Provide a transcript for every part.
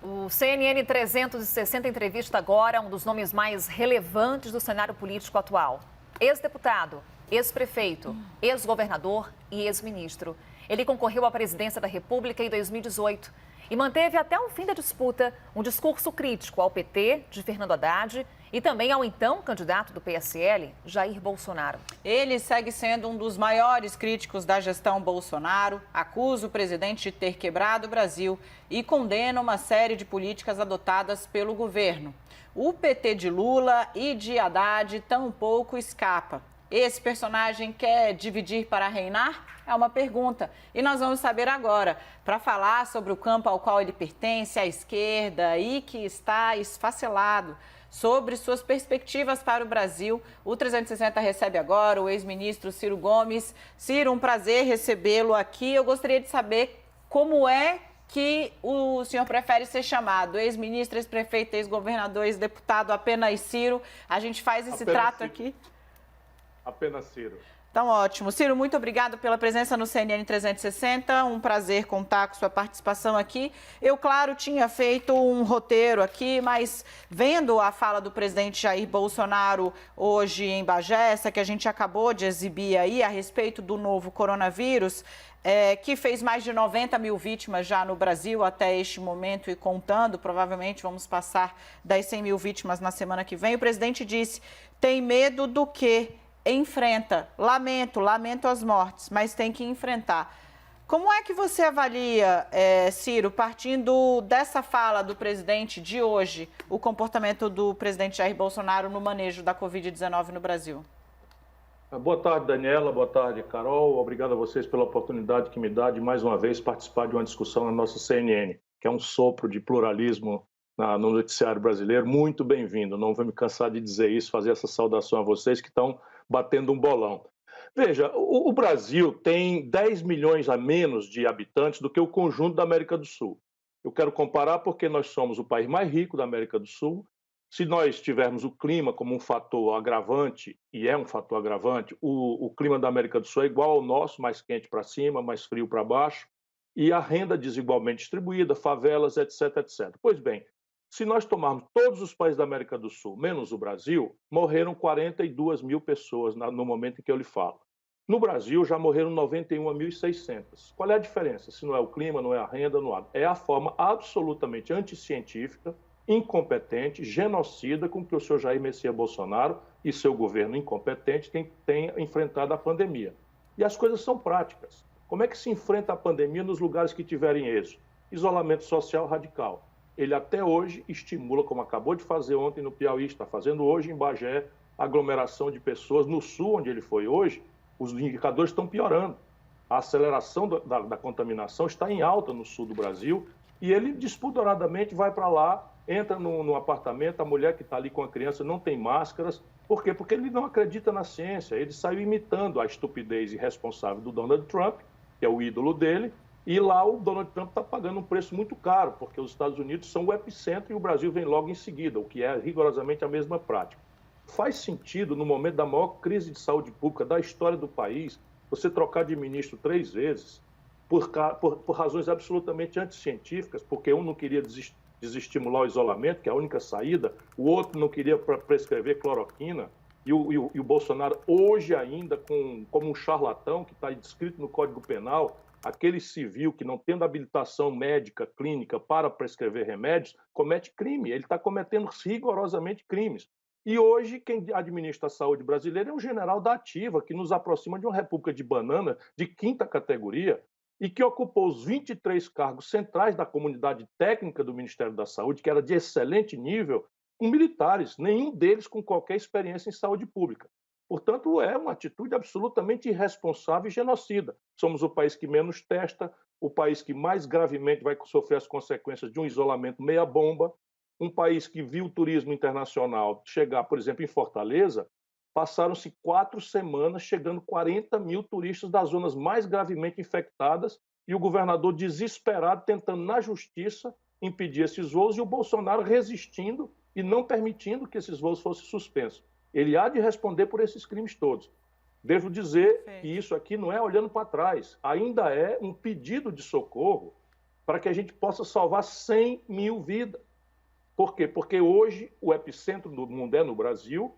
O CNN 360 entrevista agora um dos nomes mais relevantes do cenário político atual. Ex-deputado, ex-prefeito, ex-governador e ex-ministro. Ele concorreu à presidência da República em 2018 e manteve até o fim da disputa um discurso crítico ao PT de Fernando Haddad e também ao então candidato do PSL, Jair Bolsonaro. Ele segue sendo um dos maiores críticos da gestão Bolsonaro, acusa o presidente de ter quebrado o Brasil e condena uma série de políticas adotadas pelo governo. O PT de Lula e de Haddad tampouco escapa. Esse personagem quer dividir para reinar? É uma pergunta. E nós vamos saber agora, para falar sobre o campo ao qual ele pertence, à esquerda, e que está esfacelado, sobre suas perspectivas para o Brasil. O 360 recebe agora o ex-ministro Ciro Gomes. Ciro, um prazer recebê-lo aqui. Eu gostaria de saber como é que o senhor prefere ser chamado, ex-ministro, ex-prefeito, ex-governador, ex-deputado, apenas Ciro. A gente faz esse trato aqui. Apenas Ciro. Então, ótimo. Ciro, muito obrigado pela presença no CNN 360. Um prazer contar com sua participação aqui. Eu, claro, tinha feito um roteiro aqui, mas vendo a fala do presidente Jair Bolsonaro hoje em Bagé, essa que a gente acabou de exibir aí, a respeito do novo coronavírus, que fez mais de 90 mil vítimas já no Brasil até este momento e contando, provavelmente vamos passar das 100 mil vítimas na semana que vem. O presidente disse, tem medo do quê? Enfrenta, lamento as mortes, mas tem que enfrentar. Como é que você avalia, Ciro, partindo dessa fala do presidente de hoje, o comportamento do presidente Jair Bolsonaro no manejo da Covid-19 no Brasil? Boa tarde, Daniela. Boa tarde, Carol. Obrigado a vocês pela oportunidade que me dá de, mais uma vez, participar de uma discussão na nossa CNN, que é um sopro de pluralismo no noticiário brasileiro. Muito bem-vindo. Não vou me cansar de dizer isso, fazer essa saudação a vocês que estão batendo um bolão. Veja, o Brasil tem 10 milhões a menos de habitantes do que o conjunto da América do Sul. Eu quero comparar porque nós somos o país mais rico da América do Sul. Se nós tivermos o clima como um fator agravante, e é um fator agravante, o clima da América do Sul é igual ao nosso, mais quente para cima, mais frio para baixo, e a renda desigualmente distribuída, favelas, etc, etc. Pois bem, se nós tomarmos todos os países da América do Sul, menos o Brasil, morreram 42 mil pessoas no momento em que eu lhe falo. No Brasil, já morreram 91.600. Qual é a diferença? Se não é o clima, não é a renda, não há. É a forma absolutamente anticientífica, incompetente, genocida com que o senhor Jair Messias Bolsonaro e seu governo incompetente têm enfrentado a pandemia. E as coisas são práticas. Como é que se enfrenta a pandemia nos lugares que tiverem êxito? Isolamento social radical. Ele até hoje estimula, como acabou de fazer ontem no Piauí, está fazendo hoje em Bagé, aglomeração de pessoas. No Sul, onde ele foi hoje, os indicadores estão piorando. A aceleração da contaminação está em alta no sul do Brasil e ele despoderadamente vai para lá, entra no apartamento, a mulher que está ali com a criança não tem máscaras. Por quê? Porque ele não acredita na ciência. Ele saiu imitando a estupidez irresponsável do Donald Trump, que é o ídolo dele, e lá o Donald Trump está pagando um preço muito caro, porque os Estados Unidos são o epicentro e o Brasil vem logo em seguida, o que é rigorosamente a mesma prática. Faz sentido, no momento da maior crise de saúde pública da história do país, você trocar de ministro 3 vezes por razões absolutamente anticientíficas, porque um não queria desestimular o isolamento, que é a única saída, o outro não queria prescrever cloroquina, e o Bolsonaro hoje ainda, como um charlatão que está descrito no Código Penal, aquele civil que não tendo habilitação médica, clínica para prescrever remédios, comete crime. Ele está cometendo rigorosamente crimes. E hoje quem administra a saúde brasileira é um general da ativa, que nos aproxima de uma república de banana de 5ª categoria e que ocupou os 23 cargos centrais da comunidade técnica do Ministério da Saúde, que era de excelente nível, com militares, nenhum deles com qualquer experiência em saúde pública. Portanto, é uma atitude absolutamente irresponsável e genocida. Somos o país que menos testa, o país que mais gravemente vai sofrer as consequências de um isolamento meia-bomba, um país que viu o turismo internacional chegar, por exemplo, em Fortaleza, passaram-se 4 semanas chegando 40 mil turistas das zonas mais gravemente infectadas e o governador desesperado tentando, na justiça, impedir esses voos e o Bolsonaro resistindo e não permitindo que esses voos fossem suspensos. Ele há de responder por esses crimes todos. Devo dizer que isso aqui não é olhando para trás, ainda é um pedido de socorro para que a gente possa salvar 100 mil vidas. Por quê? Porque hoje o epicentro do mundo é no Brasil.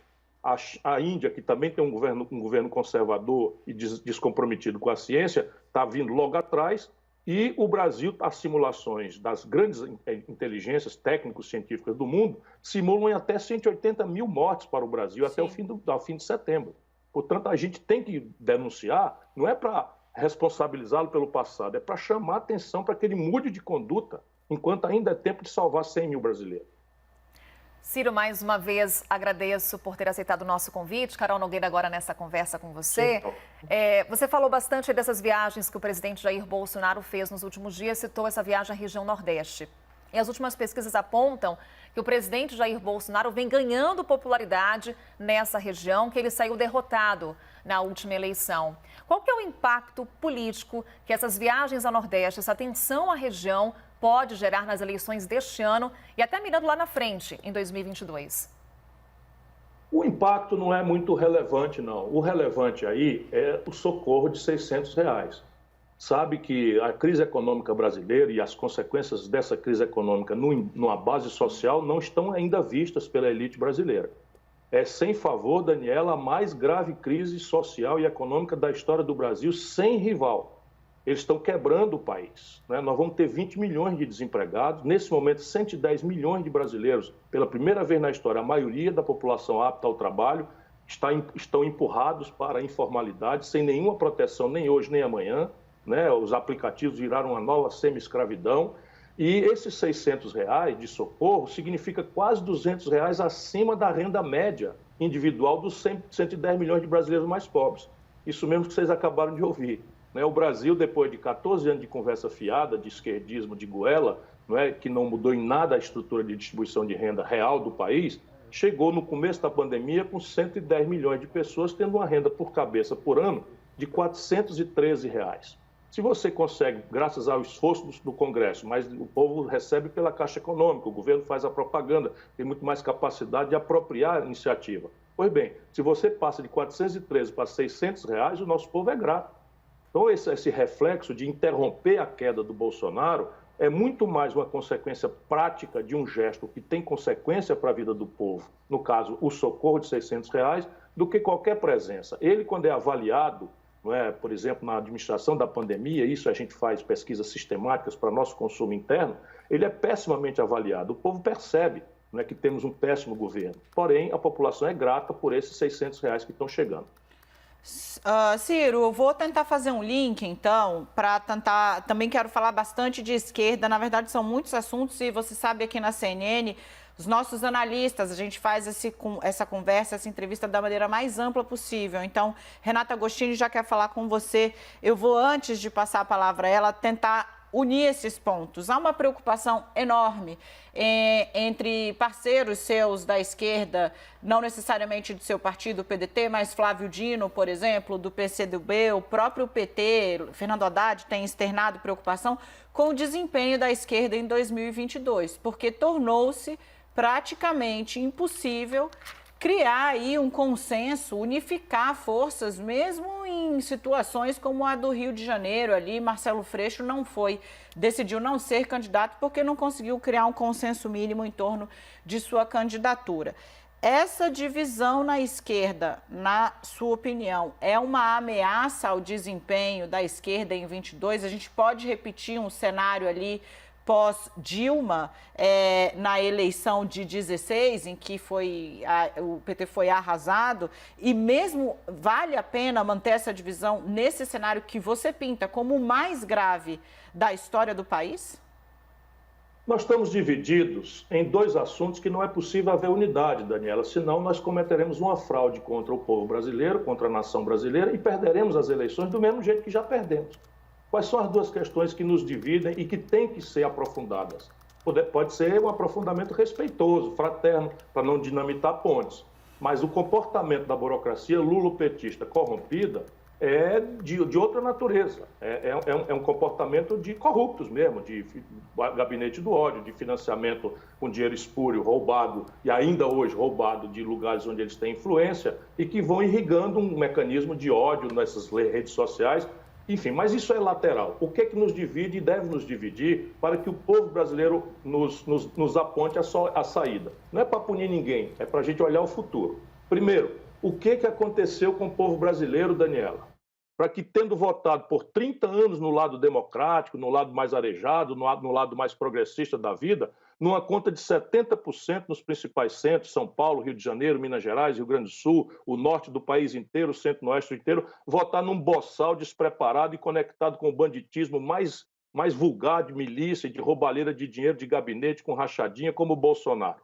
A Índia, que também tem um governo conservador e descomprometido com a ciência, está vindo logo atrás. E o Brasil, as simulações das grandes inteligências técnicos científicas do mundo simulam em até 180 mil mortes para o Brasil até o fim de setembro. Portanto, a gente tem que denunciar, não é para responsabilizá-lo pelo passado, é para chamar atenção para que ele mude de conduta, enquanto ainda é tempo de salvar 100 mil brasileiros. Ciro, mais uma vez agradeço por ter aceitado o nosso convite. Carol Nogueira agora nessa conversa com você. Você falou bastante dessas viagens que o presidente Jair Bolsonaro fez nos últimos dias, citou essa viagem à região Nordeste. E as últimas pesquisas apontam que o presidente Jair Bolsonaro vem ganhando popularidade nessa região, que ele saiu derrotado na última eleição. Qual que é o impacto político que essas viagens ao Nordeste, essa atenção à região, pode gerar nas eleições deste ano e até mirando lá na frente, em 2022? O impacto não é muito relevante, não. O relevante aí é o socorro de R$600. Sabe que a crise econômica brasileira e as consequências dessa crise econômica numa base social não estão ainda vistas pela elite brasileira. É, sem favor, Daniela, a mais grave crise social e econômica da história do Brasil, sem rival. Eles estão quebrando o país, né? Nós vamos ter 20 milhões de desempregados. Nesse momento, 110 milhões de brasileiros, pela primeira vez na história, a maioria da população apta ao trabalho, estão empurrados para a informalidade, sem nenhuma proteção, nem hoje nem amanhã, né? Os aplicativos viraram uma nova semi-escravidão. E esses R$600 de socorro significa quase R$200 acima da renda média individual dos 110 milhões de brasileiros mais pobres. Isso mesmo que vocês acabaram de ouvir. O Brasil, depois de 14 anos de conversa fiada, de esquerdismo, de goela, que não mudou em nada a estrutura de distribuição de renda real do país, chegou no começo da pandemia com 110 milhões de pessoas tendo uma renda por cabeça por ano de R$413. Se você consegue, graças ao esforço do Congresso, mas o povo recebe pela Caixa Econômica, o governo faz a propaganda, tem muito mais capacidade de apropriar a iniciativa. Pois bem, se você passa de 413 para R$600, o nosso povo é grato. Então, esse reflexo de interromper a queda do Bolsonaro é muito mais uma consequência prática de um gesto que tem consequência para a vida do povo, no caso, o socorro de R$600, do que qualquer presença. Ele, quando é avaliado, por exemplo, na administração da pandemia, isso a gente faz pesquisas sistemáticas para nosso consumo interno, ele é pessimamente avaliado. O povo percebe que temos um péssimo governo. Porém, a população é grata por esses R$600 que estão chegando. Ciro, eu vou tentar fazer um link, então, para tentar... Também quero falar bastante de esquerda. Na verdade, são muitos assuntos e você sabe, aqui na CNN, os nossos analistas, a gente faz essa conversa, essa entrevista da maneira mais ampla possível. Então, Renata Agostini já quer falar com você. Eu vou, antes de passar a palavra a ela, tentar unir esses pontos. Há uma preocupação enorme entre parceiros seus da esquerda, não necessariamente do seu partido, o PDT, mas Flávio Dino, por exemplo, do PCdoB, o próprio PT, Fernando Haddad, tem externado preocupação com o desempenho da esquerda em 2022, porque tornou-se praticamente impossível criar aí um consenso, unificar forças, mesmo em situações como a do Rio de Janeiro. Ali, Marcelo Freixo decidiu não ser candidato porque não conseguiu criar um consenso mínimo em torno de sua candidatura. Essa divisão na esquerda, na sua opinião, é uma ameaça ao desempenho da esquerda em 22? A gente pode repetir um cenário ali pós-Dilma, na eleição de 16, em que o PT foi arrasado, e mesmo vale a pena manter essa divisão nesse cenário que você pinta como o mais grave da história do país? Nós estamos divididos em dois assuntos que não é possível haver unidade, Daniela, senão nós cometeremos uma fraude contra o povo brasileiro, contra a nação brasileira, e perderemos as eleições do mesmo jeito que já perdemos. Quais são as duas questões que nos dividem e que têm que ser aprofundadas? Pode ser um aprofundamento respeitoso, fraterno, para não dinamitar pontes. Mas o comportamento da burocracia lulopetista corrompida é de outra natureza. É um comportamento de corruptos mesmo, de gabinete do ódio, de financiamento com dinheiro espúrio, roubado, e ainda hoje roubado de lugares onde eles têm influência, e que vão irrigando um mecanismo de ódio nessas redes sociais, Enfim, mas isso é lateral. O que é que nos divide e deve nos dividir para que o povo brasileiro nos aponte a saída? Não é para punir ninguém, é para a gente olhar o futuro. Primeiro, o que é que aconteceu com o povo brasileiro, Daniela? Para que, tendo votado por 30 anos no lado democrático, no lado mais arejado, no lado mais progressista da vida, numa conta de 70% nos principais centros, São Paulo, Rio de Janeiro, Minas Gerais, Rio Grande do Sul, o norte do país inteiro, o centro-oeste inteiro, votar num boçal despreparado e conectado com o banditismo mais vulgar de milícia, de roubalheira de dinheiro, de gabinete, com rachadinha, como o Bolsonaro.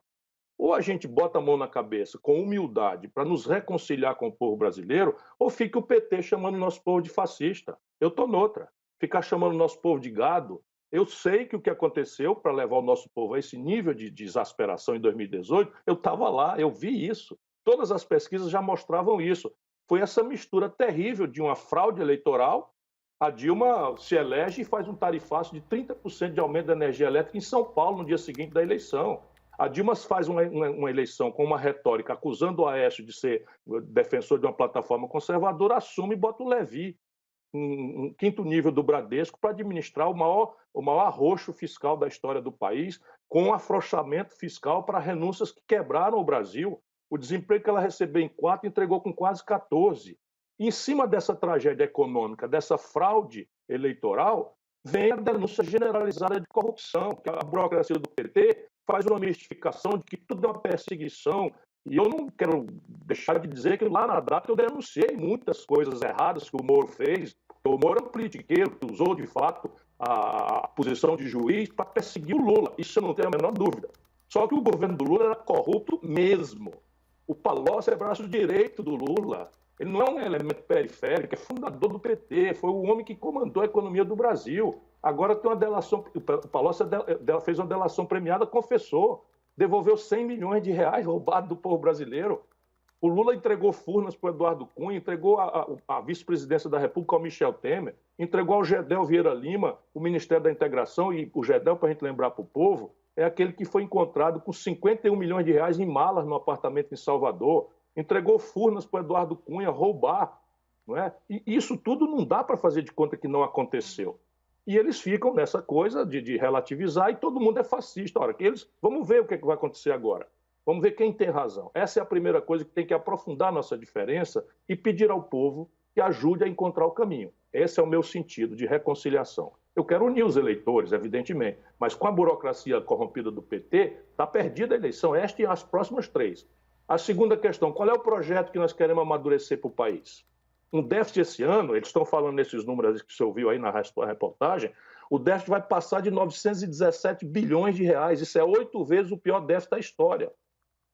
Ou a gente bota a mão na cabeça com humildade para nos reconciliar com o povo brasileiro, ou fica o PT chamando o nosso povo de fascista. Eu estou noutra. Ficar chamando o nosso povo de gado. Eu sei que o que aconteceu para levar o nosso povo a esse nível de exasperação em 2018, eu estava lá, eu vi isso. Todas as pesquisas já mostravam isso. Foi essa mistura terrível de uma fraude eleitoral. A Dilma se elege e faz um tarifaço de 30% de aumento da energia elétrica em São Paulo no dia seguinte da eleição. A Dilma faz uma eleição com uma retórica acusando o Aécio de ser defensor de uma plataforma conservadora, assume e bota o Levi, um quinto nível do Bradesco, para administrar o maior arroxo fiscal da história do país, com um afrouxamento fiscal para renúncias que quebraram o Brasil. O desemprego que ela recebeu em 4 entregou com quase 14. E em cima dessa tragédia econômica, dessa fraude eleitoral, vem a denúncia generalizada de corrupção, que a burocracia do PT faz uma mistificação de que tudo é uma perseguição. E eu não quero deixar de dizer que lá na data eu denunciei muitas coisas erradas que o Moro fez. O Moro é um politiqueiro que usou, de fato, a posição de juiz para perseguir o Lula. Isso eu não tenho a menor dúvida. Só que o governo do Lula era corrupto mesmo. O Palocci é braço direito do Lula. Ele não é um elemento periférico, é fundador do PT, foi o homem que comandou a economia do Brasil. Agora tem uma delação, o Palocci fez uma delação premiada, confessou, devolveu 100 milhões de reais roubados do povo brasileiro. O Lula entregou Furnas para o Eduardo Cunha, entregou a vice-presidência da República ao Michel Temer, entregou ao Gedel Vieira Lima o Ministério da Integração, e o Gedel, para a gente lembrar para o povo, é aquele que foi encontrado com 51 milhões de reais em malas no apartamento em Salvador, entregou Furnas para o Eduardo Cunha roubar, não é? E isso tudo não dá para fazer de conta que não aconteceu. E eles ficam nessa coisa de relativizar e todo mundo é fascista. Ora, vamos ver o que vai acontecer agora. Vamos ver quem tem razão. Essa é a primeira coisa que tem que aprofundar a nossa diferença e pedir ao povo que ajude a encontrar o caminho. Esse é o meu sentido de reconciliação. Eu quero unir os eleitores, evidentemente, mas com a burocracia corrompida do PT, está perdida a eleição, esta e as próximas 3. A segunda questão, qual é o projeto que nós queremos amadurecer para o país? Um déficit esse ano, eles estão falando nesses números que você ouviu aí na reportagem, o déficit vai passar de 917 bilhões de reais. Isso é 8 vezes o pior déficit da história. O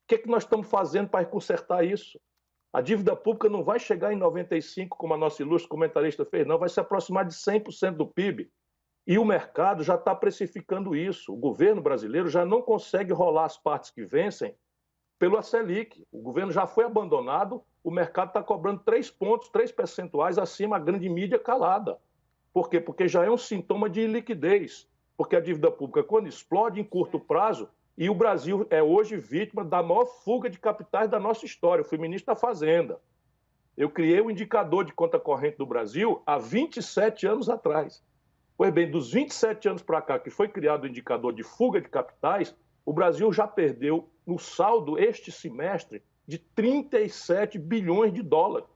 que é que nós estamos fazendo para consertar isso? A dívida pública não vai chegar em 95%, como a nossa ilustre comentarista fez, não, vai se aproximar de 100% do PIB. E o mercado já está precificando isso. O governo brasileiro já não consegue rolar as partes que vencem pelo Selic. O governo já foi abandonado, o mercado está cobrando 3 pontos, 3 percentuais acima, a grande mídia calada. Por quê? Porque já é um sintoma de iliquidez. Porque a dívida pública, quando explode em curto prazo, e o Brasil é hoje vítima da maior fuga de capitais da nossa história. Eu fui ministro da Fazenda. Eu criei o indicador de conta corrente do Brasil há 27 anos atrás. Pois bem, dos 27 anos para cá, que foi criado o indicador de fuga de capitais, o Brasil já perdeu no saldo este semestre de 37 bilhões de dólares.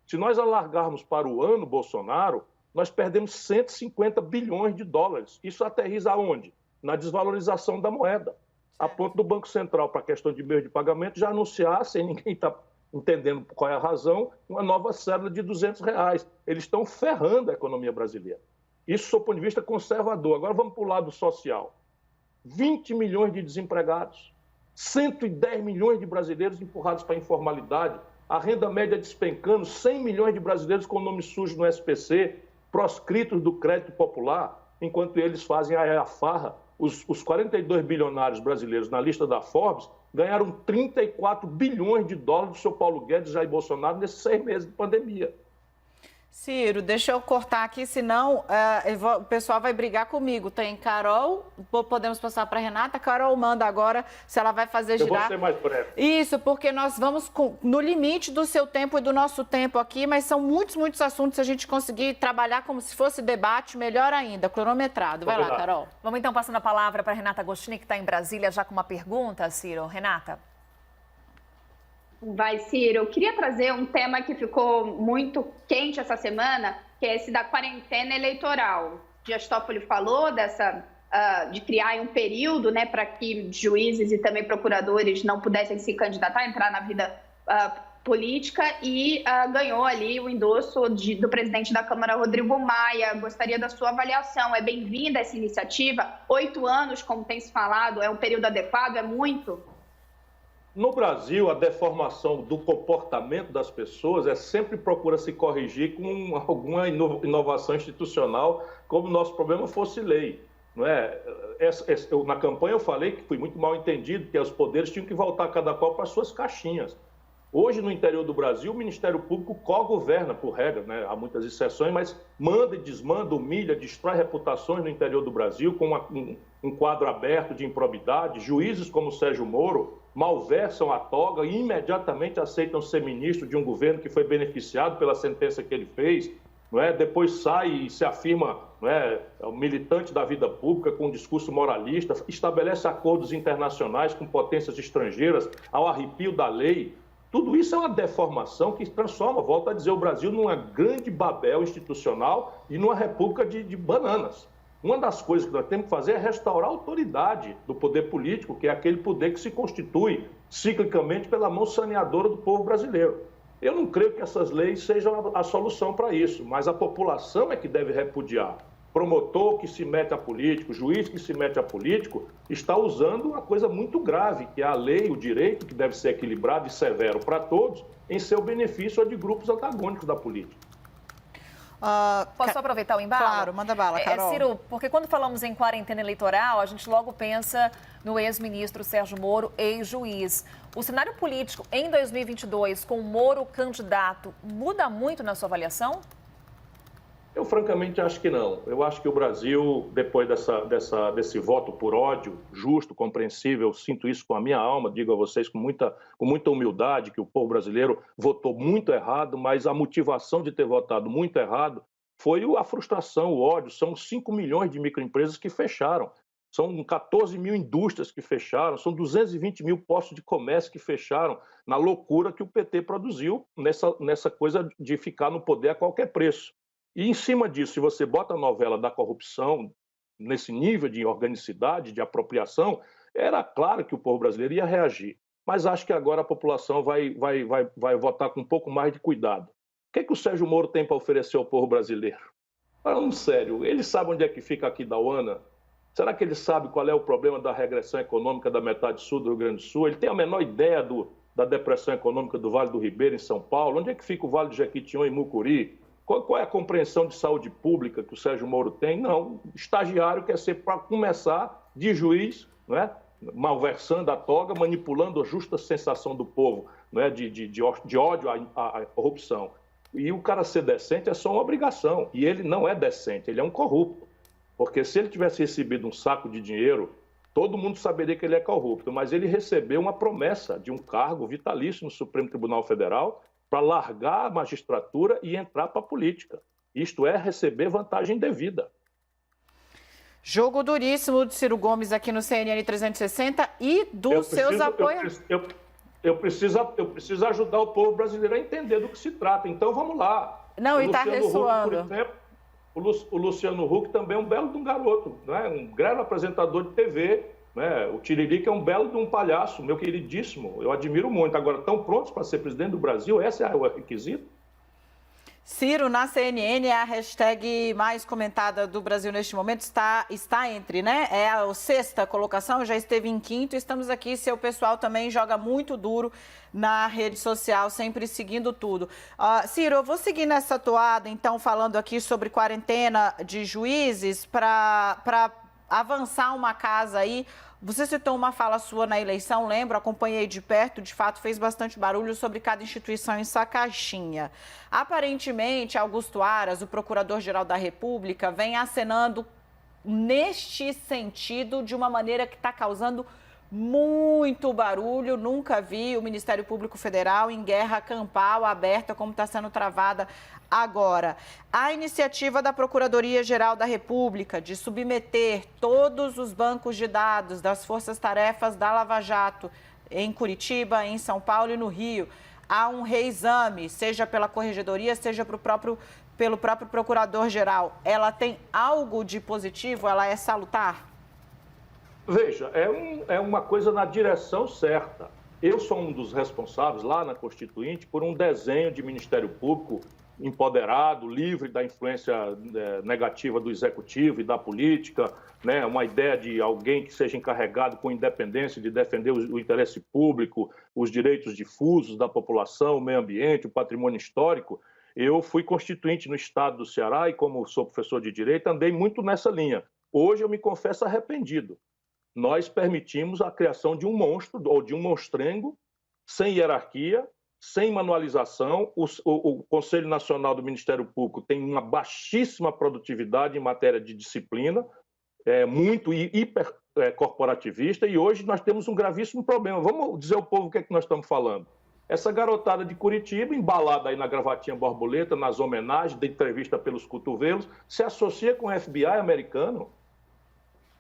Se nós alargarmos para o ano Bolsonaro, nós perdemos 150 bilhões de dólares. Isso aterriza aonde? Na desvalorização da moeda. A ponto do Banco Central, para a questão de meio de pagamento, já anunciar, sem ninguém estar entendendo qual é a razão, uma nova cédula de R$200. Eles estão ferrando a economia brasileira. Isso do ponto de vista conservador. Agora vamos para o lado social. 20 milhões de desempregados, 110 milhões de brasileiros empurrados para a informalidade, a renda média despencando, 100 milhões de brasileiros com nome sujo no SPC, proscritos do crédito popular, enquanto eles fazem a farra. Os 42 bilionários brasileiros na lista da Forbes ganharam 34 bilhões de dólares do seu Paulo Guedes e Jair Bolsonaro nesses 6 meses de pandemia. Ciro, deixa eu cortar aqui, senão o pessoal vai brigar comigo. Tem Carol, podemos passar para Renata. Carol manda agora se ela vai fazer girar. Eu vou ser mais breve. Isso, porque nós vamos no limite do seu tempo e do nosso tempo aqui, mas são muitos assuntos. Se a gente conseguir trabalhar como se fosse debate, melhor ainda, cronometrado. Vai lá, Carol. Vamos então passando a palavra para Renata Agostini, que está em Brasília, já com uma pergunta, Ciro. Renata. Vai, Ciro. Eu queria trazer um tema que ficou muito quente essa semana, que é esse da quarentena eleitoral. Dias Toffoli falou de criar um período, né, para que juízes e também procuradores não pudessem se candidatar, entrar na vida política, e ganhou ali o endosso do presidente da Câmara, Rodrigo Maia. Gostaria da sua avaliação. É bem-vinda essa iniciativa? 8 anos, como tem se falado, é um período adequado? É muito? No Brasil, a deformação do comportamento das pessoas sempre procura se corrigir com alguma inovação institucional, como o nosso problema fosse lei. Não é? Na campanha eu falei que fui muito mal entendido, que os poderes tinham que voltar cada qual para suas caixinhas. Hoje, no interior do Brasil, o Ministério Público co-governa, por regra, né? Há muitas exceções, mas manda e desmanda, humilha, destrói reputações no interior do Brasil, com um quadro aberto de improbidade. Juízes como Sérgio Moro malversam a toga e imediatamente aceitam ser ministro de um governo que foi beneficiado pela sentença que ele fez. Não é? Depois sai e se afirma, não é um militante da vida pública com um discurso moralista, estabelece acordos internacionais com potências estrangeiras ao arrepio da lei. Tudo isso é uma deformação que transforma, volto a dizer, o Brasil numa grande Babel institucional e numa república de bananas. Uma das coisas que nós temos que fazer é restaurar a autoridade do poder político, que é aquele poder que se constitui ciclicamente pela mão saneadora do povo brasileiro. Eu não creio que essas leis sejam a solução para isso, mas a população é que deve repudiar. Promotor que se mete a político, juiz que se mete a político, está usando uma coisa muito grave, que é a lei, o direito, que deve ser equilibrado e severo para todos, em seu benefício ou de grupos antagônicos da política. Posso aproveitar o embalo? Claro, manda bala, Carol. Ciro, porque quando falamos em quarentena eleitoral, a gente logo pensa no ex-ministro Sérgio Moro, ex-juiz. O cenário político em 2022, com Moro candidato, muda muito na sua avaliação? Eu, francamente, acho que não. Eu acho que o Brasil, depois desse voto por ódio, justo, compreensível, eu sinto isso com a minha alma, digo a vocês com muita humildade, que o povo brasileiro votou muito errado, mas a motivação de ter votado muito errado foi a frustração, o ódio. São 5 milhões de microempresas que fecharam, são 14 mil indústrias que fecharam, são 220 mil postos de comércio que fecharam, na loucura que o PT produziu nessa coisa de ficar no poder a qualquer preço. E, em cima disso, se você bota a novela da corrupção nesse nível de organicidade, de apropriação, era claro que o povo brasileiro ia reagir. Mas acho que agora a população vai votar com um pouco mais de cuidado. O que o Sérgio Moro tem para oferecer ao povo brasileiro? Falando sério, ele sabe onde é que fica aqui Dauana? Será que ele sabe qual é o problema da regressão econômica da metade sul do Rio Grande do Sul? Ele tem a menor ideia da depressão econômica do Vale do Ribeira, em São Paulo? Onde é que fica o Vale do Jequitinhonha, em Mucuri? Qual é a compreensão de saúde pública que o Sérgio Moro tem? Não, estagiário quer ser, para começar, de juiz, não é? Malversando a toga, manipulando a justa sensação do povo, não é? de ódio à corrupção. E o cara ser decente é só uma obrigação, e ele não é decente, ele é um corrupto. Porque se ele tivesse recebido um saco de dinheiro, todo mundo saberia que ele é corrupto, mas ele recebeu uma promessa de um cargo vitalício no Supremo Tribunal Federal, para largar a magistratura e entrar para a política. Isto é, receber vantagem devida. Jogo duríssimo de Ciro Gomes aqui no CNN 360 e dos seus apoiadores. Eu preciso ajudar o povo brasileiro a entender do que se trata. Então, vamos lá. Não, e está ressoando. Por exemplo, o Luciano Huck também é um belo de um garoto, né? Um grande apresentador de TV. Né? O Tiririca é um belo de um palhaço, meu queridíssimo, eu admiro muito. Agora, estão prontos para ser presidente do Brasil? Esse é o requisito? Ciro, na CNN, a hashtag mais comentada do Brasil neste momento está entre, né? É a 6ª colocação, já esteve em 5º, estamos aqui, seu pessoal também joga muito duro na rede social, sempre seguindo tudo. Ciro, eu vou seguir nessa toada, então, falando aqui sobre quarentena de juízes para avançar uma casa aí. Você citou uma fala sua na eleição, lembro, acompanhei de perto, de fato fez bastante barulho sobre cada instituição em sua caixinha. Aparentemente, Augusto Aras, o Procurador-Geral da República, vem acenando neste sentido de uma maneira que está causando muito barulho. Nunca vi o Ministério Público Federal em guerra campal aberta como está sendo travada agora. A iniciativa da Procuradoria-Geral da República de submeter todos os bancos de dados das forças-tarefas da Lava Jato em Curitiba, em São Paulo e no Rio a um reexame, seja pela Corregedoria, seja pelo próprio Procurador-Geral, ela tem algo de positivo? Ela é salutar? Veja, é uma coisa na direção certa. Eu sou um dos responsáveis lá na Constituinte por um desenho de Ministério Público empoderado, livre da influência negativa do executivo e da política, né? Uma ideia de alguém que seja encarregado com independência de defender o interesse público, os direitos difusos da população, o meio ambiente, o patrimônio histórico. Eu fui constituinte no estado do Ceará e, como sou professor de Direito, andei muito nessa linha. Hoje eu me confesso arrependido. Nós permitimos a criação de um monstro ou de um monstrengo sem hierarquia, sem manualização. O Conselho Nacional do Ministério Público tem uma baixíssima produtividade em matéria de disciplina, muito hipercorporativista, e hoje nós temos um gravíssimo problema. Vamos dizer ao povo o que é que nós estamos falando. Essa garotada de Curitiba, embalada aí na gravatinha borboleta, nas homenagens, de entrevista pelos cotovelos, se associa com o FBI americano,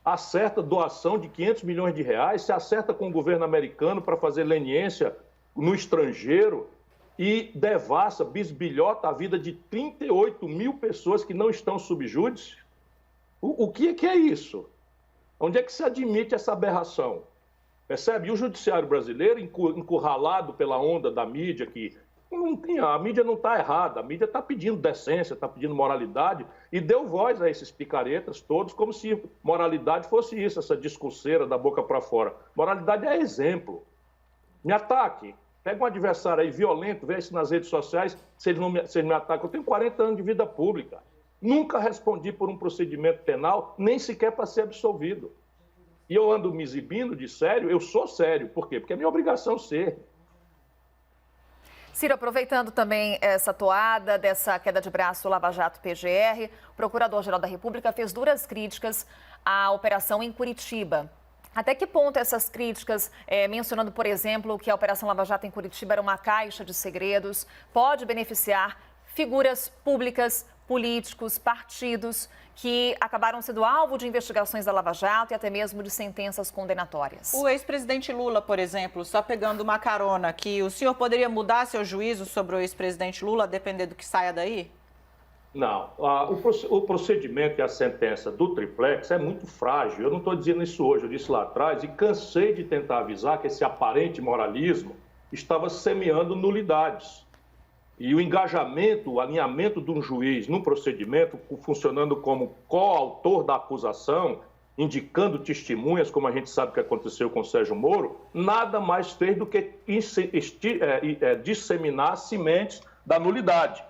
acerta doação de 500 milhões de reais, se acerta com o governo americano para fazer leniência no estrangeiro e devassa, bisbilhota a vida de 38 mil pessoas que não estão sob júdice. O que é isso? Onde é que se admite essa aberração? Percebe? E o judiciário brasileiro, encurralado pela onda da mídia, que a mídia não está errada, a mídia está pedindo decência, está pedindo moralidade, e deu voz a esses picaretas todos, como se moralidade fosse isso, essa discurseira da boca para fora. Moralidade é exemplo. Me ataque. Pega um adversário aí violento, vê isso nas redes sociais, se ele me ataca. Eu tenho 40 anos de vida pública. Nunca respondi por um procedimento penal, nem sequer para ser absolvido. E eu ando me exibindo de sério, eu sou sério. Por quê? Porque é minha obrigação ser. Ciro, aproveitando também essa toada dessa queda de braço Lava Jato PGR, o Procurador-Geral da República fez duras críticas à operação em Curitiba. Até que ponto essas críticas, mencionando, por exemplo, que a Operação Lava Jato em Curitiba era uma caixa de segredos, pode beneficiar figuras públicas, políticos, partidos que acabaram sendo alvo de investigações da Lava Jato e até mesmo de sentenças condenatórias? O ex-presidente Lula, por exemplo, só pegando uma carona aqui, o senhor poderia mudar seu juízo sobre o ex-presidente Lula, a depender do que saia daí? Não. O procedimento e a sentença do triplex é muito frágil. Eu não estou dizendo isso hoje, eu disse lá atrás, e cansei de tentar avisar que esse aparente moralismo estava semeando nulidades. E o engajamento, o alinhamento de um juiz num procedimento, funcionando como coautor da acusação, indicando testemunhas, como a gente sabe que aconteceu com o Sérgio Moro, nada mais fez do que disseminar sementes da nulidade.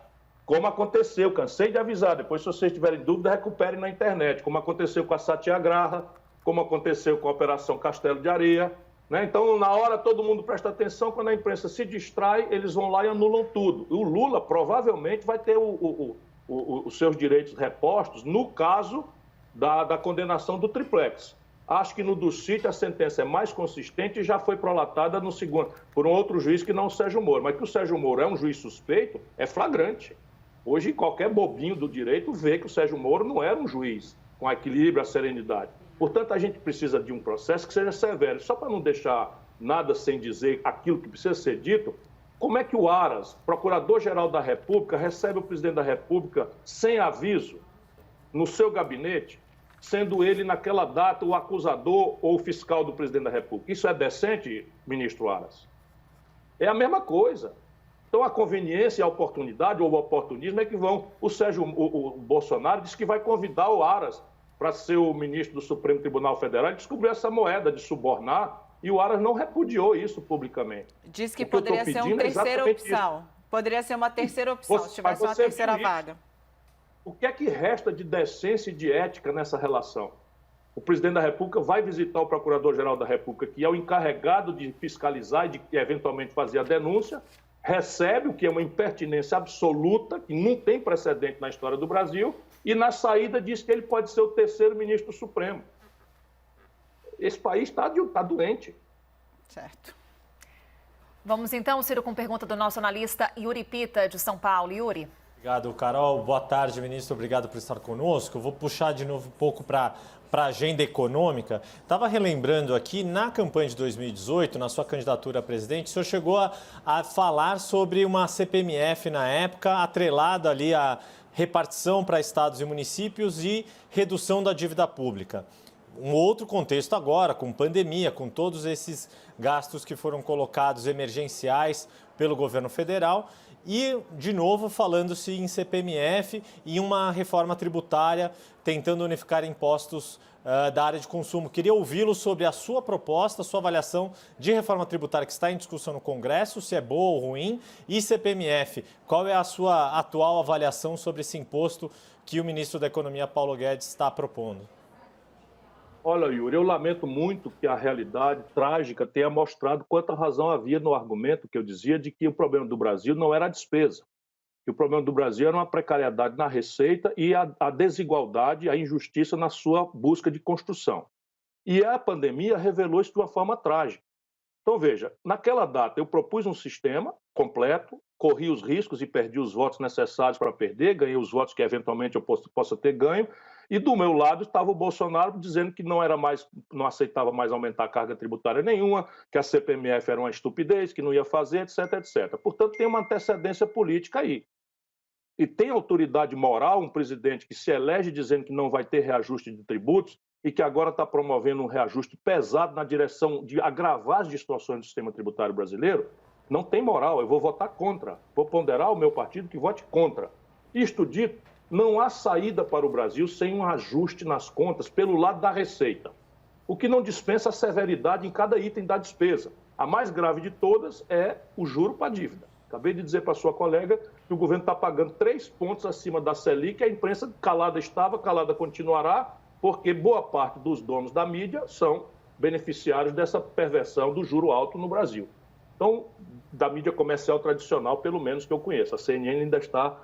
Como aconteceu, cansei de avisar, depois se vocês tiverem dúvida, recuperem na internet, como aconteceu com a Satyagraha, como aconteceu com a Operação Castelo de Areia, né? Então, na hora, todo mundo presta atenção, quando a imprensa se distrai, eles vão lá e anulam tudo. O Lula provavelmente vai ter os seus direitos repostos no caso da condenação do triplex. Acho que no do sítio a sentença é mais consistente e já foi prolatada no segundo, por um outro juiz que não o Sérgio Moro. Mas que o Sérgio Moro é um juiz suspeito, é flagrante. Hoje, qualquer bobinho do direito vê que o Sérgio Moro não era um juiz com equilíbrio, a serenidade. Portanto, a gente precisa de um processo que seja severo. Só para não deixar nada sem dizer aquilo que precisa ser dito, como é que o Aras, Procurador-Geral da República, recebe o Presidente da República sem aviso no seu gabinete, sendo ele, naquela data, o acusador ou o fiscal do Presidente da República? Isso é decente, ministro Aras? É a mesma coisa. Então, a conveniência e a oportunidade, ou o oportunismo, é que vão... O Bolsonaro disse que vai convidar o Aras para ser o ministro do Supremo Tribunal Federal, e descobriu essa moeda de subornar, e o Aras não repudiou isso publicamente. Diz que poderia ser uma terceira opção. Isso. Poderia ser uma terceira opção, se tivesse uma terceira vaga. O que é que resta de decência e de ética nessa relação? O presidente da República vai visitar o Procurador-Geral da República, que é o encarregado de fiscalizar e de eventualmente fazer a denúncia, recebe o que é uma impertinência absoluta, que não tem precedente na história do Brasil, e na saída diz que ele pode ser o terceiro ministro supremo. Esse país está doente. Certo. Vamos então, Ciro, com pergunta do nosso analista Yuri Pita, de São Paulo. Yuri. Obrigado, Carol. Boa tarde, ministro. Obrigado por estar conosco. Eu vou puxar de novo um pouco para a agenda econômica. Estava relembrando aqui, na campanha de 2018, na sua candidatura a presidente, o senhor chegou a falar sobre uma CPMF na época, atrelada ali à repartição para estados e municípios e redução da dívida pública. Um outro contexto agora, com pandemia, com todos esses gastos que foram colocados emergenciais pelo governo federal e, de novo, falando-se em CPMF e uma reforma tributária tentando unificar impostos da área de consumo. Queria ouvi-lo sobre a sua proposta, a sua avaliação de reforma tributária que está em discussão no Congresso, se é boa ou ruim, e CPMF. Qual é a sua atual avaliação sobre esse imposto que o ministro da Economia, Paulo Guedes, está propondo? Olha, Yuri, eu lamento muito que a realidade trágica tenha mostrado quanta razão havia no argumento que eu dizia de que o problema do Brasil não era a despesa, que o problema do Brasil era uma precariedade na receita e a desigualdade, a injustiça na sua busca de construção. E a pandemia revelou isso de uma forma trágica. Então, veja, naquela data eu propus um sistema completo, corri os riscos e perdi os votos necessários para perder, ganhei os votos que eventualmente eu possa ter ganho, e do meu lado estava o Bolsonaro dizendo que não aceitava mais aumentar a carga tributária nenhuma, que a CPMF era uma estupidez, que não ia fazer, etc, etc. Portanto, tem uma antecedência política aí. E tem autoridade moral um presidente que se elege dizendo que não vai ter reajuste de tributos e que agora está promovendo um reajuste pesado na direção de agravar as distorções do sistema tributário brasileiro? Não tem moral, eu vou votar contra. Vou ponderar o meu partido que vote contra. Isto dito, não há saída para o Brasil sem um ajuste nas contas pelo lado da receita, o que não dispensa a severidade em cada item da despesa. A mais grave de todas é o juro para a dívida. Acabei de dizer para a sua colega que o governo está pagando 3 pontos acima da Selic, a imprensa calada estava, calada continuará, porque boa parte dos donos da mídia são beneficiários dessa perversão do juro alto no Brasil. Então, da mídia comercial tradicional, pelo menos que eu conheço. A CNN ainda está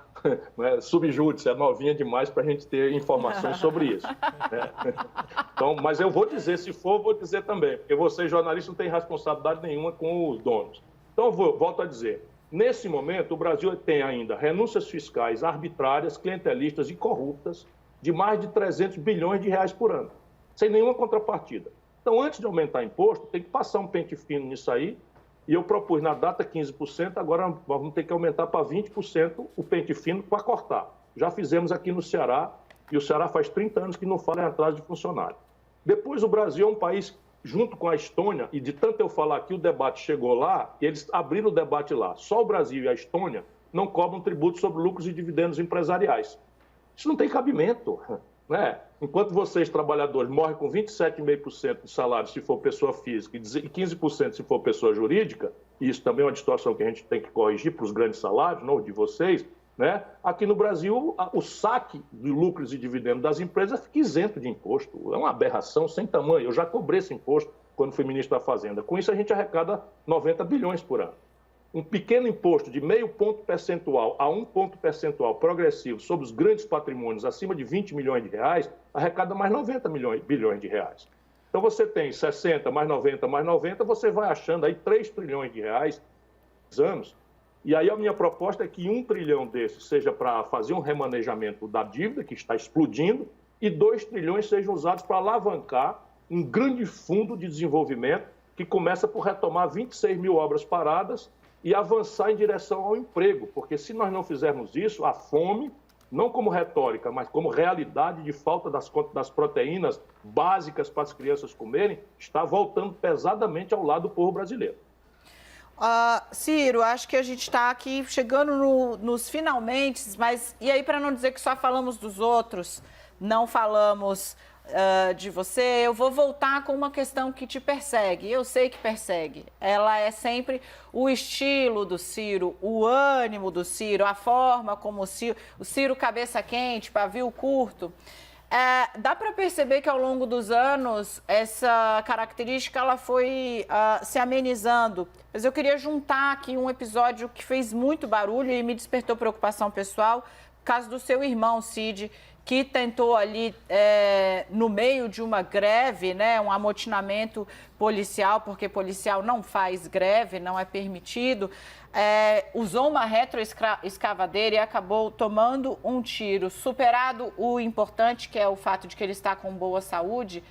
subjúdice, é novinha demais para a gente ter informações sobre isso. Né? Então, mas eu vou dizer, se for, vou dizer também, porque vocês, jornalistas, não têm responsabilidade nenhuma com os donos. Então, eu volto a dizer, nesse momento, o Brasil tem ainda renúncias fiscais arbitrárias, clientelistas e corruptas de mais de 300 bilhões de reais por ano, sem nenhuma contrapartida. Então, antes de aumentar imposto, tem que passar um pente fino nisso aí. E eu propus na data 15%, agora vamos ter que aumentar para 20% o pente fino para cortar. Já fizemos aqui no Ceará, e o Ceará faz 30 anos que não fala em atraso de funcionário. Depois, o Brasil é um país, junto com a Estônia, e de tanto eu falar aqui, o debate chegou lá, e eles abriram o debate lá. Só o Brasil e a Estônia não cobram tributo sobre lucros e dividendos empresariais. Isso não tem cabimento, né? Enquanto vocês, trabalhadores, morrem com 27,5% de salário se for pessoa física e 15% se for pessoa jurídica, e isso também é uma distorção que a gente tem que corrigir para os grandes salários, não de vocês, né? Aqui no Brasil, o saque de lucros e dividendos das empresas fica isento de imposto. É uma aberração sem tamanho. Eu já cobrei esse imposto quando fui ministro da Fazenda. Com isso, a gente arrecada 90 bilhões por ano. Um pequeno imposto de meio ponto percentual a 1 ponto percentual progressivo sobre os grandes patrimônios acima de 20 milhões de reais, arrecada mais 90 bilhões de reais. Então você tem 60 mais 90 mais 90, você vai achando aí 3 trilhões de reais por anos. E aí a minha proposta é que 1 trilhão desses seja para fazer um remanejamento da dívida, que está explodindo, e 2 trilhões sejam usados para alavancar um grande fundo de desenvolvimento que começa por retomar 26 mil obras paradas e avançar em direção ao emprego, porque se nós não fizermos isso, a fome, não como retórica, mas como realidade de falta das proteínas básicas para as crianças comerem, está voltando pesadamente ao lado do povo brasileiro. Ciro, acho que a gente está aqui chegando nos finalmente, mas e aí para não dizer que só falamos dos outros, não falamos de você, eu vou voltar com uma questão que te persegue, eu sei que persegue. Ela é sempre o estilo do Ciro, o ânimo do Ciro, a forma como o Ciro cabeça quente, pavio curto. Dá para perceber que ao longo dos anos essa característica ela foi se amenizando. Mas eu queria juntar aqui um episódio que fez muito barulho e me despertou preocupação pessoal, o caso do seu irmão, Cid, que tentou ali, no meio de uma greve, né, um amotinamento policial, porque policial não faz greve, não é permitido, usou uma retroescavadeira e acabou tomando um tiro. Superado o importante, que é o fato de que ele está com boa saúde,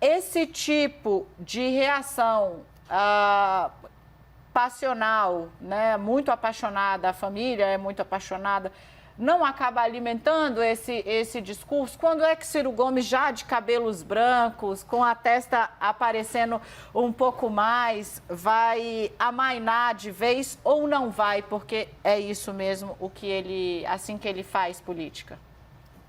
esse tipo de reação passional, né, muito apaixonada, a família é muito apaixonada, não acaba alimentando esse discurso? Quando é que Ciro Gomes, já de cabelos brancos, com a testa aparecendo um pouco mais, vai amainar de vez ou não vai? Porque é isso mesmo assim que ele faz política.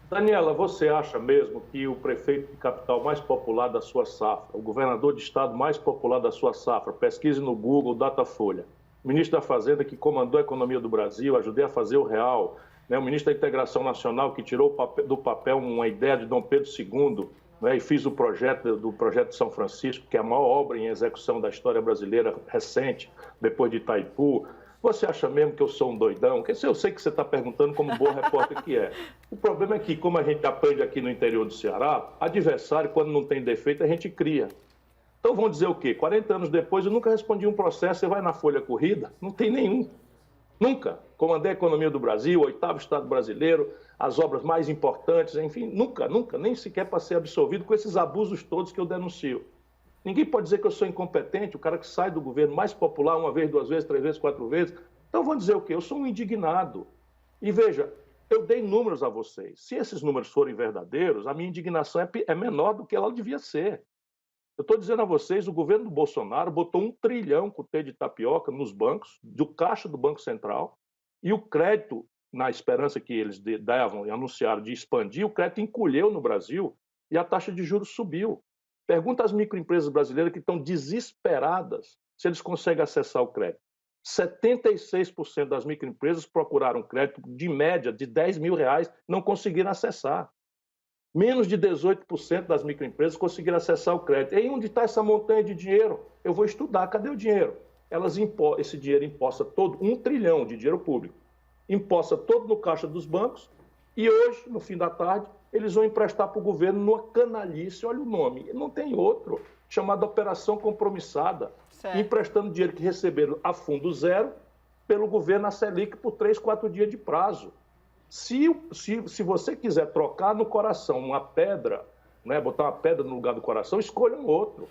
Daniela, você acha mesmo que o prefeito de capital mais popular da sua safra, o governador de estado mais popular da sua safra, pesquise no Google, Datafolha, o ministro da Fazenda que comandou a economia do Brasil, ajudei a fazer o real, né, o ministro da Integração Nacional que tirou do papel uma ideia de Dom Pedro II, né, e fiz o projeto de São Francisco, que é a maior obra em execução da história brasileira recente, depois de Itaipu. Você acha mesmo que eu sou um doidão? Eu sei que você está perguntando como boa repórter que é. O problema é que, como a gente aprende aqui no interior do Ceará, adversário, quando não tem defeito, a gente cria. Então vão dizer o quê? 40 anos depois, eu nunca respondi um processo, você vai na folha corrida? Não tem nenhum. Nunca. Comandei a economia do Brasil, 8º Estado brasileiro, as obras mais importantes, enfim, nunca, nem sequer para ser absolvido com esses abusos todos que eu denuncio. Ninguém pode dizer que eu sou incompetente, o cara que sai do governo mais popular uma vez, 2 vezes, 3 vezes, 4 vezes. Então vão dizer o quê? Eu sou um indignado. E veja, eu dei números a vocês. Se esses números forem verdadeiros, a minha indignação é menor do que ela devia ser. Eu estou dizendo a vocês, o governo do Bolsonaro botou 1 trilhão com T de tapioca nos bancos, do caixa do Banco Central, e o crédito, na esperança que eles davam e anunciaram de expandir, o crédito encolheu no Brasil e a taxa de juros subiu. Pergunta às microempresas brasileiras que estão desesperadas se eles conseguem acessar o crédito. 76% das microempresas procuraram crédito de média de R$10 mil, não conseguiram acessar. Menos de 18% das microempresas conseguiram acessar o crédito. E aí onde está essa montanha de dinheiro? Eu vou estudar, cadê o dinheiro? Esse dinheiro imposta todo, 1 trilhão de dinheiro público, imposta todo no caixa dos bancos e hoje, no fim da tarde, eles vão emprestar para o governo numa canalice, olha o nome, não tem outro, chamada Operação Compromissada, emprestando dinheiro que receberam a fundo zero pelo governo a Selic por 3, 4 dias de prazo. Se você quiser trocar no coração uma pedra, né, botar uma pedra no lugar do coração, escolha um outro.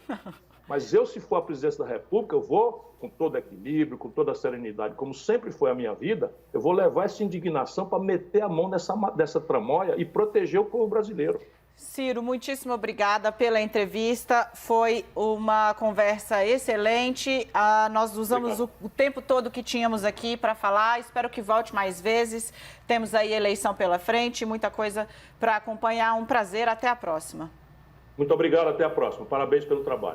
Mas eu, se for a presidência da República, eu vou, com todo equilíbrio, com toda a serenidade, como sempre foi a minha vida, eu vou levar essa indignação para meter a mão dessa tramóia e proteger o povo brasileiro. Ciro, muitíssimo obrigada pela entrevista. Foi uma conversa excelente. Nós usamos o tempo todo que tínhamos aqui para falar. Espero que volte mais vezes. Temos aí eleição pela frente, muita coisa para acompanhar. Um prazer. Até a próxima. Muito obrigado. Até a próxima. Parabéns pelo trabalho.